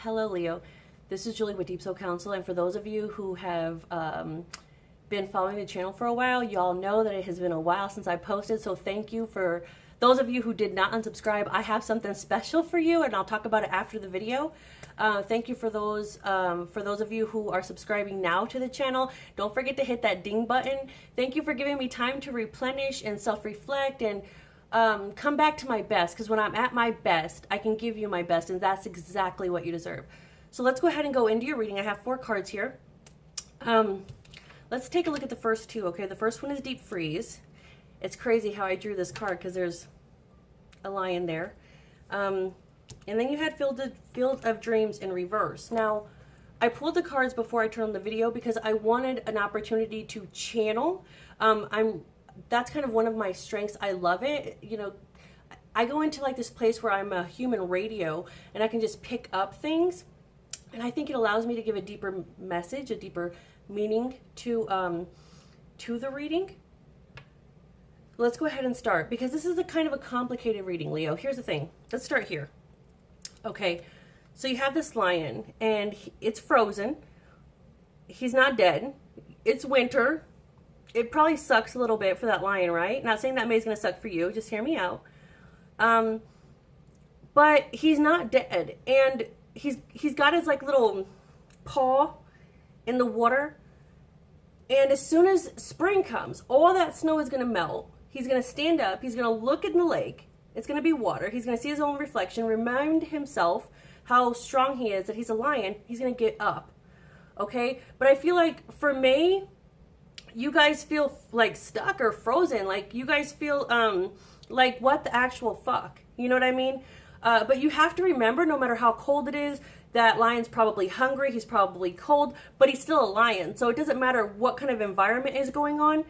Hello, Leo. This is Julie with Deep Soul Counsel, and for those of you who have been following the channel for a while, y'all know that it has been a while since I posted, so thank you. For those of you who did not unsubscribe, I have something special for you, and I'll talk about it after the video. Thank you for those of you who are subscribing now to the channel. Don't forget to hit that ding button. Thank you for giving me time to replenish and self-reflect and come back to my best, because when I'm at my best, I can give you my best, and that's exactly what you deserve. So let's go ahead and go into your reading. I have 4 cards here. Let's take a look at the first 2, okay? The first one is Deep Freeze. It's crazy how I drew this card because there's a lion there. And then you had Field of Dreams in reverse. Now, I pulled the cards before I turned on the video because I wanted an opportunity to channel. That's kind of one of my strengths. I love it. You know, I go into like this place where I'm a human radio and I can just pick up things. And I think it allows me to give a deeper message, a deeper meaning to the reading. Let's go ahead and start, because this is a kind of a complicated reading, Leo. Here's the thing. Let's start here. Okay, so you have this lion, and it's frozen. He's not dead. It's winter. It probably sucks a little bit for that lion, right? Not saying that May's going to suck for you. Just hear me out. But he's not dead, and he's got his like little paw in the water. And as soon as spring comes, all that snow is going to melt. He's going to stand up. He's going to look in the lake. It's going to be water. He's going to see his own reflection, remind himself how strong he is, that he's a lion. He's going to get up. Okay? But I feel like for May, you guys feel like stuck or frozen. Like you guys feel like what the actual fuck? You know what I mean? But you have to remember, no matter how cold it is, that lion's probably hungry, he's probably cold, but he's still a lion. So it doesn't matter what kind of environment is going on.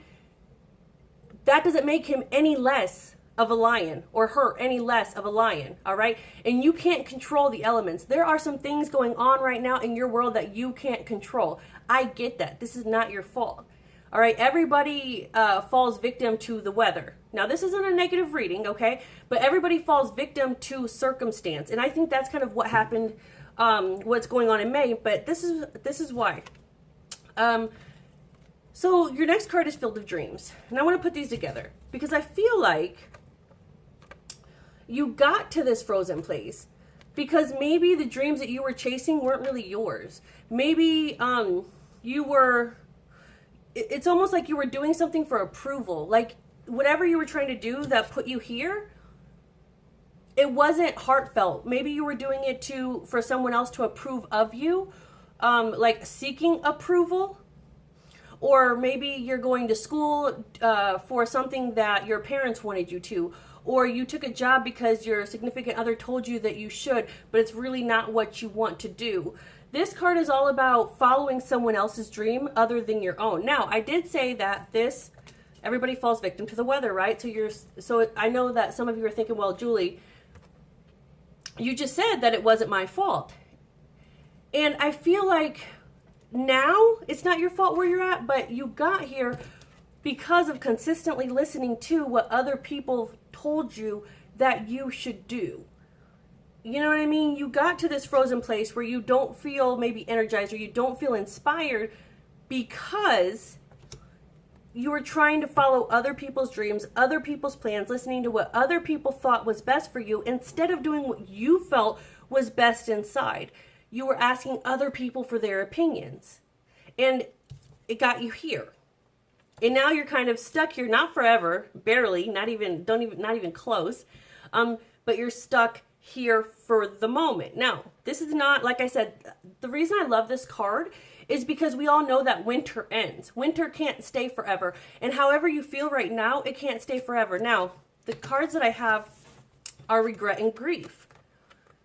That doesn't make him any less of a lion, or her any less of a lion, all right? And you can't control the elements. There are some things going on right now in your world that you can't control. I get that. This is not your fault. All right, everybody falls victim to the weather. Now, this isn't a negative reading, okay? But everybody falls victim to circumstance. And I think that's kind of what happened, what's going on in May. But this is why. So your next card is Field of Dreams. And I want to put these together because I feel like you got to this frozen place because maybe the dreams that you were chasing weren't really yours. Maybe you were... It's almost like you were doing something for approval. Like whatever you were trying to do that put you here, it wasn't heartfelt. Maybe you were doing it for someone else to approve of you, like seeking approval. Or maybe you're going to school for something that your parents wanted you to. Or you took a job because your significant other told you that you should, but it's really not what you want to do. This card is all about following someone else's dream other than your own. Now, I did say that everybody falls victim to the weather, right? So I know that some of you are thinking, well, Julie, you just said that it wasn't my fault. And I feel like now it's not your fault where you're at, but you got here because of consistently listening to what other people told you that you should do. You know what I mean? You got to this frozen place where you don't feel maybe energized or you don't feel inspired because you were trying to follow other people's dreams, other people's plans, listening to what other people thought was best for you instead of doing what you felt was best inside. You were asking other people for their opinions. And it got you here. And now you're kind of stuck here, not forever, barely, not even close. But you're stuck here for the moment. Now, this is not, like I said, the reason I love this card is because we all know that winter ends. Winter can't stay forever. And however you feel right now, it can't stay forever. Now, the cards that I have are regret and grief.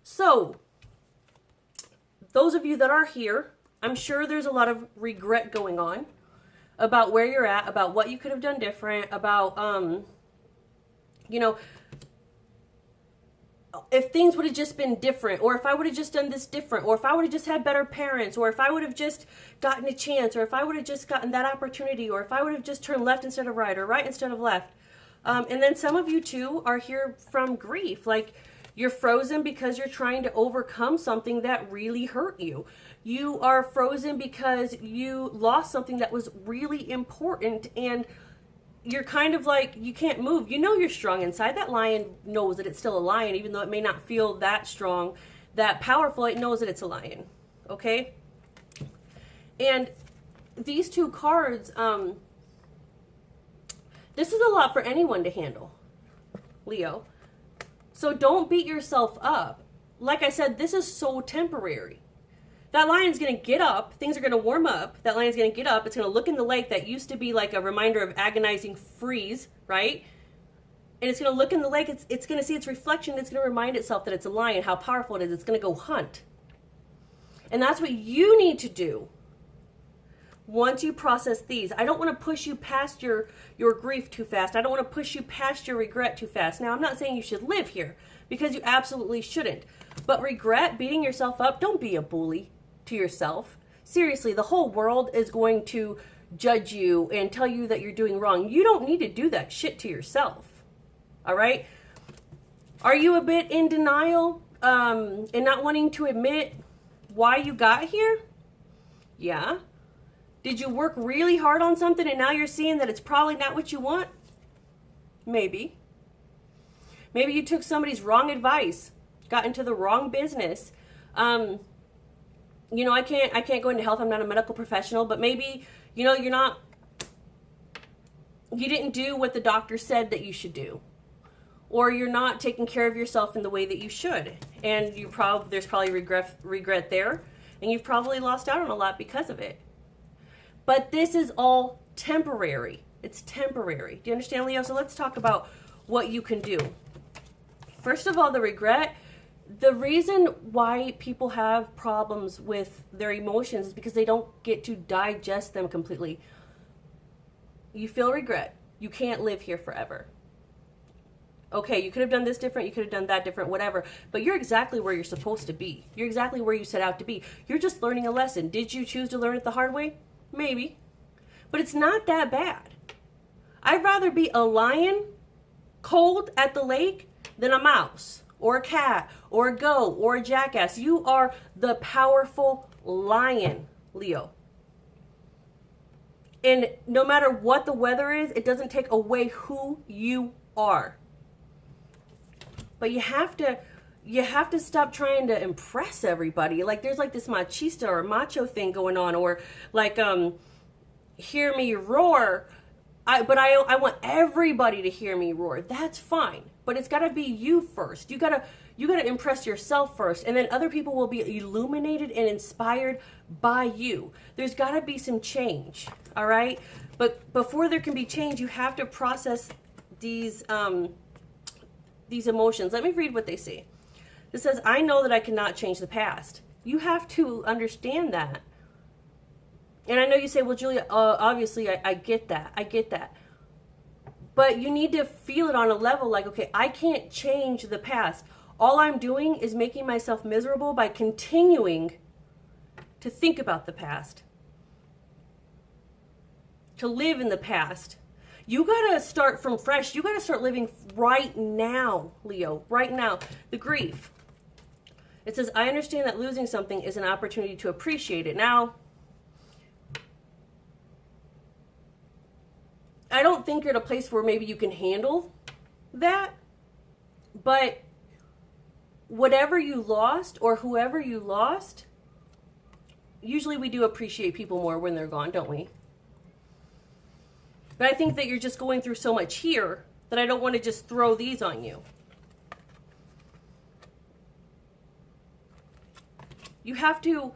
So, those of you that are here, I'm sure there's a lot of regret going on about where you're at, about what you could have done different, about, you know, if things would have just been different, or if I would have just done this different, or if I would have just had better parents, or if I would have just gotten a chance, or if I would have just gotten that opportunity, or if I would have just turned left instead of right, or right instead of left. And then some of you too are here from grief. Like You're frozen because you're trying to overcome something that really hurt you. You are frozen because you lost something that was really important, and you're kind of like, you can't move. You know you're strong inside. That lion knows that it's still a lion, even though it may not feel that strong, that powerful. It knows that it's a lion, okay? And these two cards, this is a lot for anyone to handle, Leo. So don't beat yourself up. Like I said, this is so temporary. That lion's going to get up. Things are going to warm up. That lion's going to get up. It's going to look in the lake that used to be like a reminder of agonizing freeze, right? And it's going to look in the lake. It's going to see its reflection. It's going to remind itself that it's a lion, how powerful it is. It's going to go hunt. And that's what you need to do once you process these. I don't want to push you past your grief too fast. I don't want to push you past your regret too fast. Now, I'm not saying you should live here, because you absolutely shouldn't. But regret, beating yourself up, don't be a bully to yourself. Seriously, the whole world is going to judge you and tell you that you're doing wrong. You don't need to do that shit to yourself. All right? Are you a bit in denial and not wanting to admit why you got here? Yeah. Did you work really hard on something and now you're seeing that it's probably not what you want? Maybe. Maybe you took somebody's wrong advice, got into the wrong business. You know, I can't go into health. I'm not a medical professional, but maybe, you know, you didn't do what the doctor said that you should do, or you're not taking care of yourself in the way that you should. And there's probably regret there, and you've probably lost out on a lot because of it. But this is all temporary. It's temporary. Do you understand, Leo? So let's talk about what you can do. First of all, the regret. The reason why people have problems with their emotions is because they don't get to digest them completely. You feel regret. You can't live here forever. Okay, you could have done this different, you could have done that different, whatever, but you're exactly where you're supposed to be. You're exactly where you set out to be. You're just learning a lesson. Did you choose to learn it the hard way? Maybe. But it's not that bad. I'd rather be a lion cold at the lake than a mouse or a cat or a goat or a jackass. You are the powerful lion, Leo. And no matter what the weather is, it doesn't take away who you are. But you have to stop trying to impress everybody. Like there's like this machista or macho thing going on, or like hear me roar. I want everybody to hear me roar. That's fine. But it's got to be you first. You got to impress yourself first, and then other people will be illuminated and inspired by you. There's got to be some change, all right? But before there can be change, you have to process these emotions. Let me read what they say. It says, I know that I cannot change the past. You have to understand that. And I know you say, well, Julia, obviously I get that. I get that. But you need to feel it on a level like, okay, I can't change the past. All I'm doing is making myself miserable by continuing to think about the past, to live in the past. You got to start from fresh. You got to start living right now, Leo, right now. The grief. It says, I understand that losing something is an opportunity to appreciate it. Now, I don't think you're at a place where maybe you can handle that, but whatever you lost or whoever you lost, usually we do appreciate people more when they're gone, don't we? But I think that you're just going through so much here that I don't want to just throw these on you. You have to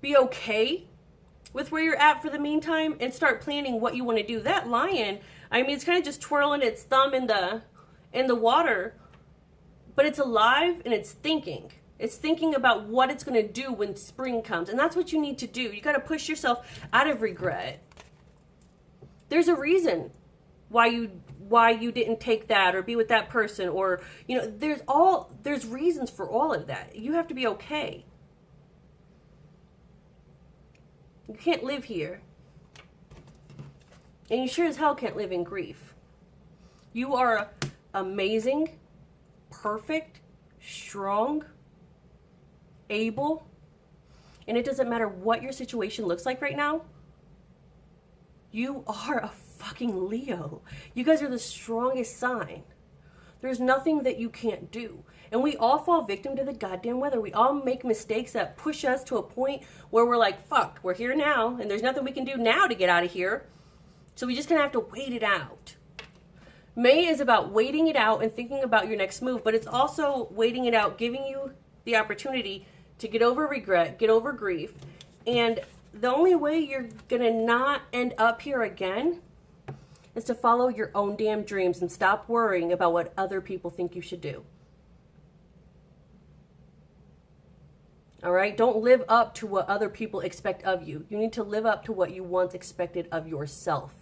be okay with where you're at for the meantime and start planning what you want to do. That lion, I mean, it's kind of just twirling its thumb in the water, but it's alive and it's thinking. It's thinking about what it's going to do when spring comes. And that's what you need to do. You got to push yourself out of regret. There's a reason why you didn't take that or be with that person, or, you know, there's reasons for all of that. You have to be okay. You can't live here. And you sure as hell can't live in grief. You are amazing, perfect, strong, able, and it doesn't matter what your situation looks like right now. You are a fucking Leo. You guys are the strongest sign. There's nothing that you can't do. And we all fall victim to the goddamn weather. We all make mistakes that push us to a point where we're like, fuck, we're here now, and there's nothing we can do now to get out of here. So we just gonna have to wait it out. May is about waiting it out and thinking about your next move, but it's also waiting it out, giving you the opportunity to get over regret, get over grief. And the only way you're gonna not end up here again is to follow your own damn dreams and stop worrying about what other people think you should do. All right? Don't live up to what other people expect of you. You need to live up to what you once expected of yourself.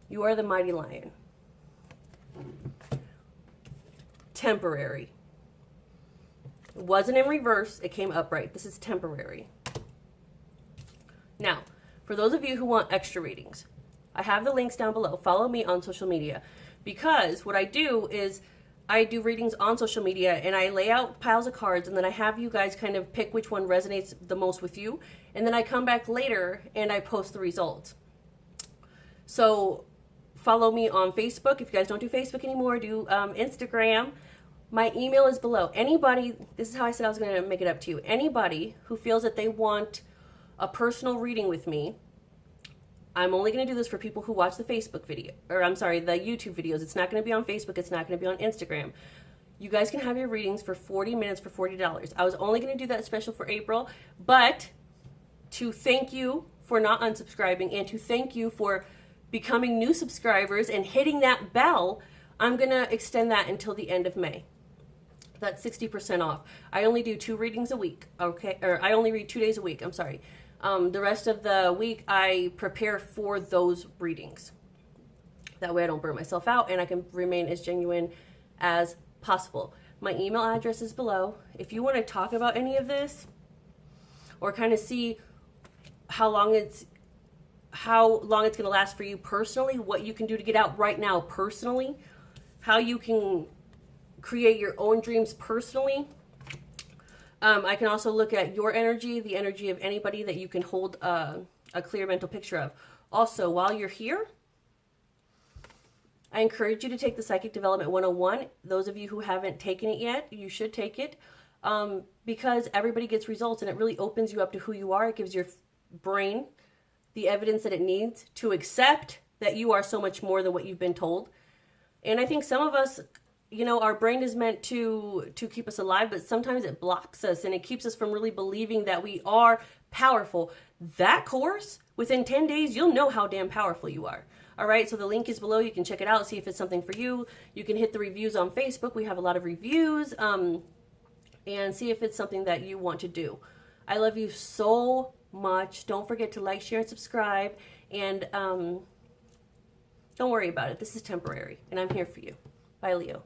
You are the mighty lion. Temporary. It wasn't in reverse. It came upright. This is temporary. Now, for those of you who want extra readings, I have the links down below. Follow me on social media, because what I do is I do readings on social media and I lay out piles of cards, and then I have you guys kind of pick which one resonates the most with you. And then I come back later and I post the results. So follow me on Facebook. If you guys don't do Facebook anymore, do Instagram. My email is below. Anybody, this is how I said I was going to make it up to you. Anybody who feels that they want a personal reading with me, I'm only going to do this for people who watch the Facebook video, or I'm sorry, the YouTube videos. It's not going to be on Facebook. It's not going to be on Instagram. You guys can have your readings for 40 minutes for $40. I was only going to do that special for April, but to thank you for not unsubscribing and to thank you for becoming new subscribers and hitting that bell, I'm going to extend that until the end of May. That's 60% off. I only do 2 readings a week, okay? Or I only read 2 days a week, I'm sorry. The rest of the week, I prepare for those readings. That way I don't burn myself out and I can remain as genuine as possible. My email address is below. If you want to talk about any of this or kind of see how long it's going to last for you personally, what you can do to get out right now personally, how you can create your own dreams personally. I can also look at your energy, the energy of anybody that you can hold a clear mental picture of. Also, while you're here, I encourage you to take the Psychic Development 101. Those of you who haven't taken it yet, you should take it, because everybody gets results and it really opens you up to who you are. It gives your brain the evidence that it needs to accept that you are so much more than what you've been told. And I think some of us, you know, our brain is meant to keep us alive, but sometimes it blocks us and it keeps us from really believing that we are powerful. That course, within 10 days, you'll know how damn powerful you are. All right, so the link is below. You can check it out, see if it's something for you. You can hit the reviews on Facebook. We have a lot of reviews, and see if it's something that you want to do. I love you so much. Don't forget to like, share, and subscribe. And don't worry about it. This is temporary, and I'm here for you. Bye, Leo.